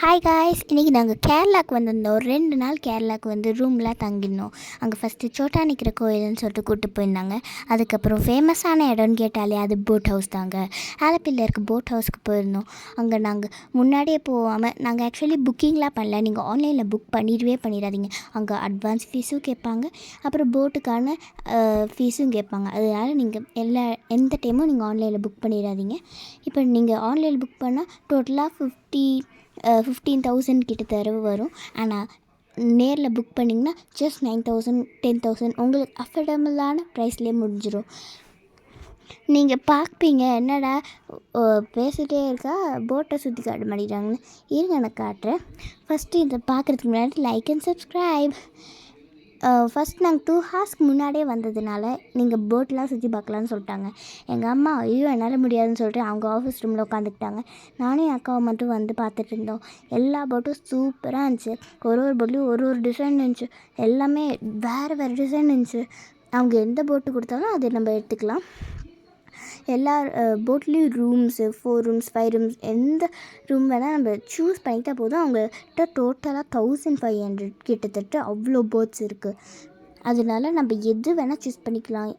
Hi guys, இன்றைக்கி நாங்கள் கேரளாவுக்கு வந்திருந்தோம். 2 நாள் கேரளாவுக்கு வந்து ரூம்லாம் தங்கியிருந்தோம். அங்கே ஃபஸ்ட்டு சோட்டா நிற்கிற கோயில்னு சொல்லிட்டு கூப்பிட்டு போயிருந்தாங்க. அதுக்கப்புறம் ஃபேமஸான இடம்னு கேட்டாலே அது போட் ஹவுஸ் தாங்க. ஆலப்பியில் இருக்க போட் ஹவுஸ்க்கு போயிருந்தோம். அங்கே நாங்கள் முன்னாடியே போகாமல் நாங்கள் ஆக்சுவலி புக்கிங்லாம் பண்ணல. நீங்கள் ஆன்லைனில் புக் பண்ணிடாதீங்க. அங்கே அட்வான்ஸ் ஃபீஸும் கேட்பாங்க, அப்புறம் போட்டுக்கான ஃபீஸும் கேட்பாங்க. அதனால் நீங்கள் எந்த டைமும் நீங்கள் ஆன்லைனில் புக் பண்ணிடாதீங்க. இப்போ நீங்கள் ஆன்லைனில் புக் பண்ணால் டோட்டலாக 15,000 கிட்ட தரவு வரும். ஆனால் நேரில் புக் பண்ணிங்கன்னா ஜஸ்ட் 9,000 10,000 உங்களுக்கு அஃபோர்டபுளான ப்ரைஸ்லேயே முடிஞ்சிடும். நீங்கள் பார்ப்பீங்க, என்னடா பேசிகிட்டே இருக்கா, போட்டை சுற்றி காட்ட மாட்டேங்கிறாங்கன்னு. இருங்க, நான் காட்டுறேன். ஃபஸ்ட்டு இதை பார்க்குறதுக்கு முன்னாடி லைக் அண்ட் சப்ஸ்கிரைப். ஃபஸ்ட் நாங்கள் 2 ஹார்ஸ்க்கு முன்னாடியே வந்ததுனால நீங்கள் போட்லாம் சுற்றி பார்க்கலான்னு சொல்லிட்டாங்க. எங்கள் அம்மா ஐயோ என்னால் முடியாதுன்னு சொல்லிட்டு அவங்க ஆஃபீஸ் ரூமில் உட்காந்துக்கிட்டாங்க. நானும் என் அக்காவை மட்டும் வந்து பார்த்துட்டு இருந்தோம். எல்லா போட்டும் சூப்பராக இருந்துச்சு. ஒரு போட்லேயும் ஒரு டிசைன் இருந்துச்சு. எல்லாமே வேறு டிசைன் இருந்துச்சு. அவங்க எந்த போட்டு கொடுத்தாலும் அதை நம்ம எடுத்துக்கலாம். எல்லா போட்லேயும் ரூம்ஸு 4 ரூம்ஸ் 5 ரூம்ஸ் எந்த ரூம் வேணால் நம்ம சூஸ் பண்ணிட்டா போதும். அவங்ககிட்ட டோட்டலாக 1500 கிட்டத்தட்ட அவ்வளோ போட்ஸ் இருக்குது. அதனால நம்ம எது வேணால் சூஸ் பண்ணிக்கலாம்.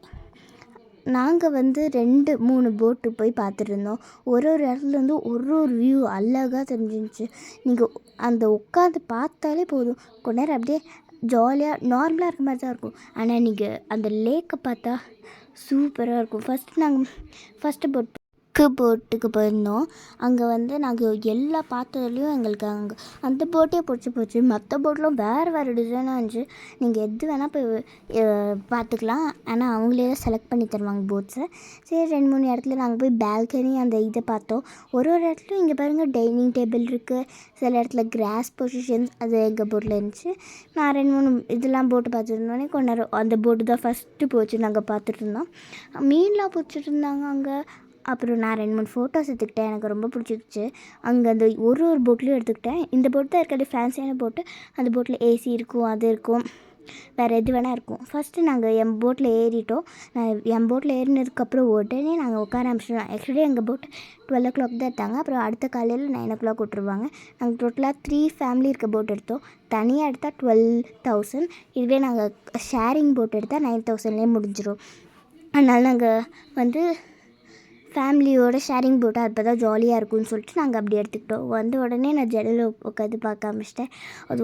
நாங்கள் வந்து 2-3 போட்டு போய் பார்த்துருந்தோம். ஒரு இடத்துலேருந்து ஒரு வியூ அழகாக தெரிஞ்சிருந்துச்சு. நீங்கள் அந்த உட்காந்து பார்த்தாலே போதும், கொஞ்ச நேரம் அப்படியே ஜாலியாக நார்மலாக இருக்க மாதிரி தான் இருக்கும். ஆனால் நீங்கள் அந்த லேக்கை பார்த்தா சூப்பராக இருக்கும். ஃபஸ்ட்டு போட்டுக்கு போயிருந்தோம். அங்கே வந்து நாங்கள் எல்லா பார்த்ததுலேயும் எங்களுக்கு அங்கே அந்த போட்டே போச்சு. மற்ற போட்லாம் வேறு டிசைனாக இருந்துச்சு. நீங்கள் எது வேணால் போய் பார்த்துக்கலாம். ஆனால் அவங்களே தான் செலக்ட் பண்ணி தருவாங்க போட்ஸை. சரி, 2-3 இடத்துல நாங்கள் போய் பால்கனி அந்த இதை பார்த்தோம். ஒரு இடத்துலையும் இங்கே பாருங்கள் டைனிங் டேபிள் இருக்குது. சில இடத்துல கிராஸ் பொசிஷன்ஸ் அது எங்கள் போட்டில் இருந்துச்சு. நான் 2-3 இதெல்லாம் போட்டு பார்த்துருந்தோன்னே கொஞ்ச நேரம் அந்த போட்டு தான் ஃபஸ்ட்டு போச்சு. நாங்கள் பார்த்துட்டு இருந்தோம். மீன்லாம் பிடிச்சிட்டு இருந்தாங்க அங்கே. அப்புறம் நான் 2-3 ஃபோட்டோஸ் எடுத்துக்கிட்டேன். எனக்கு ரொம்ப பிடிச்சிருச்சு. அங்கே அந்த ஒரு போட்லேயும் எடுத்துக்கிட்டேன். இந்த போட் தான் இருக்கிறது ஃபேன்சியான போட்டு. அந்த போட்டில் ஏசி இருக்கும், அது இருக்கும், வேறு எது வேணால் இருக்கும். ஃபஸ்ட்டு நாங்கள் என் போட்டில் ஏறிட்டோம். என் போட்டில் ஏறினதுக்கப்புறம் உடனே நாங்கள் உட்கார ஆரம்பிச்சிட்டோம். ஆக்சுவலி எங்கள் போட் 12 o'clock தான் எடுத்தாங்க. அப்புறம் அடுத்த காலையில் 9 o'clock விட்டுருவாங்க. நாங்கள் டோட்டலாக 3 ஃபேமிலி இருக்க போட் எடுத்தோம். தனியாக எடுத்தால் 12,000. இதுவே நாங்கள் ஷேரிங் போட் எடுத்தால் 9,000லேயே முடிஞ்சிடும். அதனால் நாங்கள் வந்து ஃபேமிலியோட ஷேரிங் போட்டு அப்போ தான் ஜாலியாக இருக்கும்னு சொல்லிட்டு நாங்கள் அப்படி எடுத்துக்கிட்டோம். வந்த உடனே நான் ஜன்னலில் உட்காந்து பார்க்க ஆரம்பிச்சிட்டேன். அது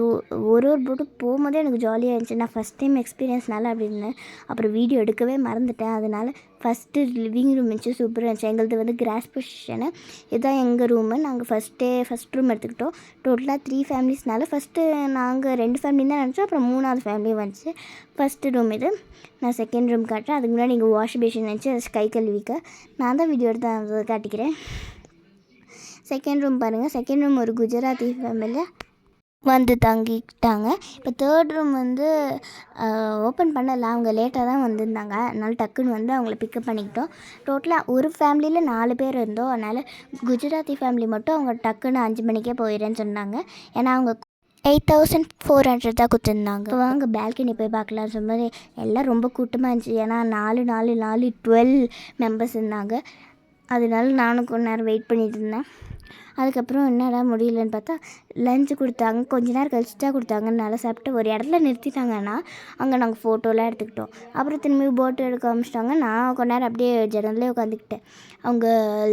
ஒரு போட்டு போகும்போதே எனக்கு ஜாலியாக இருந்துச்சு. நான் ஃபஸ்ட் டைம் எக்ஸ்பீரியன்ஸ்னால அப்படி இருந்தேன். அப்புறம் வீடியோ எடுக்கவே மறந்துட்டேன். அதனால் ஃபஸ்ட்டு லிவிங் ரூம் இருந்துச்சு, சூப்பராக இருந்துச்சு. எங்களது வந்து கிராஸ் பொசிஷனு. இதுதான் எங்கள் ரூமு. நாங்கள் ஃபஸ்ட் ரூம் எடுத்துக்கிட்டோம். டோட்டலாக 3 ஃபேமிலிஸ்னால ஃபஸ்ட்டு நாங்கள் 2 ஃபேமிலி தான் நினச்சோம். அப்புறம் 3வது ஃபேமிலியும் வந்துச்சு. ஃபஸ்ட்டு ரூம் இது. நான் செகண்ட் ரூம் காட்டுறேன். அதுக்கு முன்னாடி இங்கே வாஷ் பேஷன் இருந்துச்சு, அது கை கழுவிக்க. நான் தான் வீடியோ எடுத்து அதை காட்டிக்கிறேன். செகண்ட் ரூம் பாருங்கள். செகண்ட் ரூம் ஒரு குஜராத்தி ஃபேமிலியில் வந்து தங்கிக்கிட்டாங்க. இப்போ தேர்ட் ரூம் வந்து ஓப்பன் பண்ணலை, அவங்க லேட்டாக தான் வந்திருந்தாங்க. அதனால் டக்குன்னு வந்து அவங்கள பிக்கப் பண்ணிக்கிட்டோம். டோட்டலாக ஒரு ஃபேமிலியில் 4 பேர் இருந்தோம். அதனால் குஜராத்தி ஃபேமிலி மட்டும் அவங்க டக்குன்னு 5 மணிக்கே போயிடுறேன்னு சொன்னாங்க. ஏன்னா அவங்க 8,400 தான் கொடுத்துருந்தாங்க. இப்போ வாங்க பால்கனி போய் பார்க்கலான்னு சொன்னது எல்லாம் ரொம்ப கூட்டமாக இருந்துச்சு. ஏன்னா 12 மெம்பர்ஸ் இருந்தாங்க. அதனால நானும் கொஞ்ச நேரம் வெயிட் பண்ணிகிட்டு இருந்தேன். அதுக்கப்புறம் என்னடா முடியலன்னு பார்த்தா லஞ்சு கொடுத்தாங்க. கொஞ்ச நேரம் கழிச்சு தான் கொடுத்தாங்க. நல்லா சாப்பிட்டு ஒரு இடத்துல நிறுத்திட்டாங்கன்னா அங்கே நாங்கள் ஃபோட்டோலாம் எடுத்துக்கிட்டோம். அப்புறம் திரும்பி போட்டு எடுக்க ஆரம்பிச்சிட்டாங்க. நான் கொஞ்ச நேரம் அப்படியே ஜன்னல்லே உட்காந்துக்கிட்டேன். அவங்க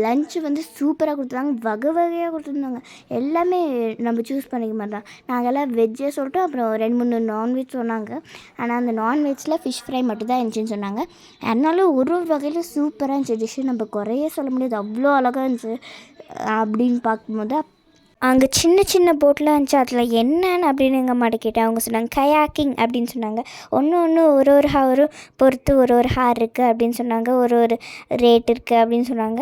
லஞ்சு வந்து சூப்பராக கொடுத்தாங்க. வகையாக கொடுத்துருந்தாங்க. எல்லாமே நம்ம சூஸ் பண்ணிக்க மாட்டோம். நாங்கள்லாம் வெஜ்ஜே சொல்லிட்டு அப்புறம் 2-3 நான்வெஜ் சொன்னாங்க. ஆனால் அந்த நான்வெஜ்ஜில் ஃபிஷ் ஃப்ரை மட்டும் தான் இருந்துச்சுன்னு சொன்னாங்க. அதனால ஒரு வகையில் சூப்பராக இருந்துச்சு டிஷ்ஷு. நம்ம குறையே சொல்ல முடியாது, அவ்வளோ அழகாக இருந்துச்சு. அப்படின்னு பார்க்கும்போது அங்கே சின்ன போட்லாம் இருந்துச்சு. அதில் என்னன்னு அப்படின்னு எங்கள் அம்மாட்ட கேட்டேன். அவங்க சொன்னாங்க கயாக்கிங் அப்படின்னு சொன்னாங்க. ஒன்று ஒரு ஹவரும் பொறுத்து ஒரு ஹார் இருக்குது அப்படின்னு சொன்னாங்க. ஒரு ரேட் இருக்குது அப்படின்னு சொன்னாங்க.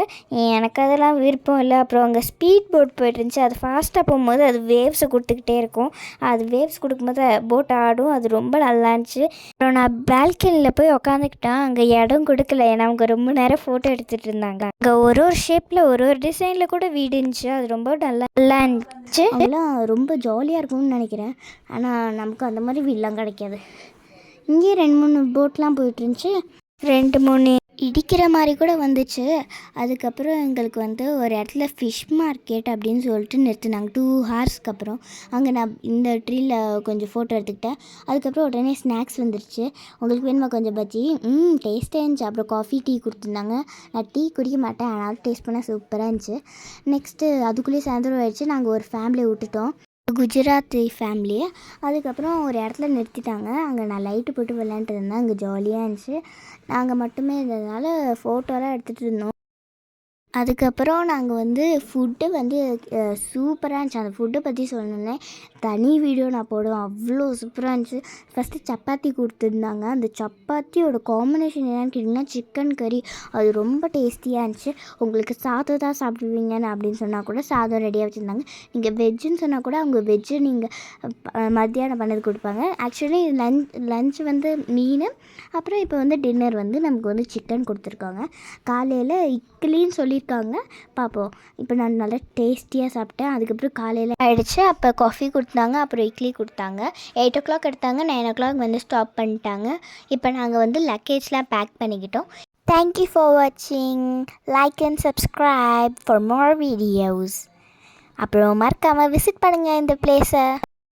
எனக்கு அதெல்லாம் விருப்பம் இல்லை. அப்புறம் அங்கே ஸ்பீட் போட் போய்ட்டு இருந்துச்சு. அது ஃபாஸ்ட்டாக போகும்போது அது வேவ்ஸை கொடுத்துக்கிட்டே இருக்கும். அது வேவ்ஸ் கொடுக்கும்போது போட் ஆடும். அது ரொம்ப நல்லா இருந்துச்சு. அப்புறம் நான் பால்கனியில் போய் உக்காந்துக்கிட்டேன். அங்கே இடம் கொடுக்கல, ஏன்னா அவங்க ரொம்ப நேரம் ஃபோட்டோ எடுத்துகிட்டு இருந்தாங்க. அங்கே ஒரு ஷேப்பில் ஒரு டிசைனில் கூட வீடு இருந்துச்சு. அது ரொம்ப நல்லா இருந்துச்சு. அதெல்லாம் ரொம்ப ஜாலியாக இருக்கும்னு நினைக்கிறேன். ஆனால் நமக்கு அந்த மாதிரி வீடெலாம் கிடைக்காது. இங்கேயே 2-3 போட்லாம் போயிட்டு இருந்துச்சு. 2-3 இடிக்கிற மாதிரி கூட வந்துச்சு. அதுக்கப்புறம் எங்களுக்கு வந்து ஒரு இடத்துல ஃபிஷ் மார்க்கெட் அப்படின்னு சொல்லிட்டு நிறுத்தினாங்க 2 ஹார்ஸ்க்கு அப்புறம். அங்கே நான் இந்த ட்ரீல கொஞ்சம் ஃபோட்டோ எடுத்துக்கிட்டேன். அதுக்கப்புறம் உடனே ஸ்நாக்ஸ் வந்துருச்சு. உங்களுக்கு வேணுமா கொஞ்சம் பஜ்ஜி? டேஸ்ட்டாக இருந்துச்சு. அப்புறம் காஃபி, டீ கொடுத்துருந்தாங்க. நான் டீ குடிக்க மாட்டேன், ஆனாலும் டேஸ்ட் பண்ணால் சூப்பராக இருந்துச்சு. நெக்ஸ்ட்டு அதுக்குள்ளேயே சாயந்தரம் ஆயிடுச்சு. நாங்கள் ஒரு ஃபேமிலியை விட்டுட்டோம், குஜராத்தி ஃபேமிலி. அதுக்கப்புறம் ஒரு இடத்துல நிறுத்திட்டாங்க. அங்கே நான் லைட்டு போட்டு விளையாண்டுட்டு இருந்தேன். அங்கே ஜாலியாக இருந்துச்சு. நாங்கள் மட்டுமே இருந்ததுனால ஃபோட்டோலாம் எடுத்துகிட்டு இருந்தோம். அதுக்கப்புறம் நாங்கள் வந்து ஃபுட்டு வந்து சூப்பராக இருந்துச்சு. அந்த ஃபுட்டை பற்றி சொல்லணுன்னே தனி வீடியோ நான் போடுவேன். அவ்வளோ சூப்பராக இருந்துச்சு. ஃபஸ்ட்டு சப்பாத்தி கொடுத்துருந்தாங்க. அந்த சப்பாத்தியோட காம்பினேஷன் என்னென்னு கேட்டிங்கன்னா சிக்கன் கறி. அது ரொம்ப டேஸ்டியாக இருந்துச்சு. உங்களுக்கு சாதம் தான் சாப்பிடுவீங்கன்னு அப்படின்னு சொன்னால் கூட சாதம் ரெடியாக வச்சுருந்தாங்க. நீங்கள் வெஜ்ஜுன்னு சொன்னால் கூட அவங்க வெஜ்ஜு நீங்கள் மத்தியானம் பண்ணது கொடுப்பாங்க. ஆக்சுவலி லஞ்ச் வந்து மீன், அப்புறம் இப்போ வந்து டின்னர் வந்து நமக்கு வந்து சிக்கன் கொடுத்துருக்காங்க. காலையில் இட்லின்னு சொல்லியிருக்காங்க. பார்ப்போம். இப்போ நான் நல்லா டேஸ்டியாக சாப்பிட்டேன். அதுக்கப்புறம் காலையில் ஆகிடுச்சு. அப்போ காஃபி கொடுத்தாங்க, அப்புறம் இட்லி கொடுத்தாங்க. 8 o'clock எடுத்தாங்க. 9 o'clock வந்து ஸ்டாப் பண்ணிட்டாங்க. இப்போ நாங்கள் வந்து லக்கேஜ்லாம் பேக் பண்ணிக்கிட்டோம். தேங்க்யூ ஃபார் வாட்சிங். Like and subscribe for more videos. அப்புறம் மறக்காமல் விசிட் பண்ணுங்கள் இந்த பிளேஸை.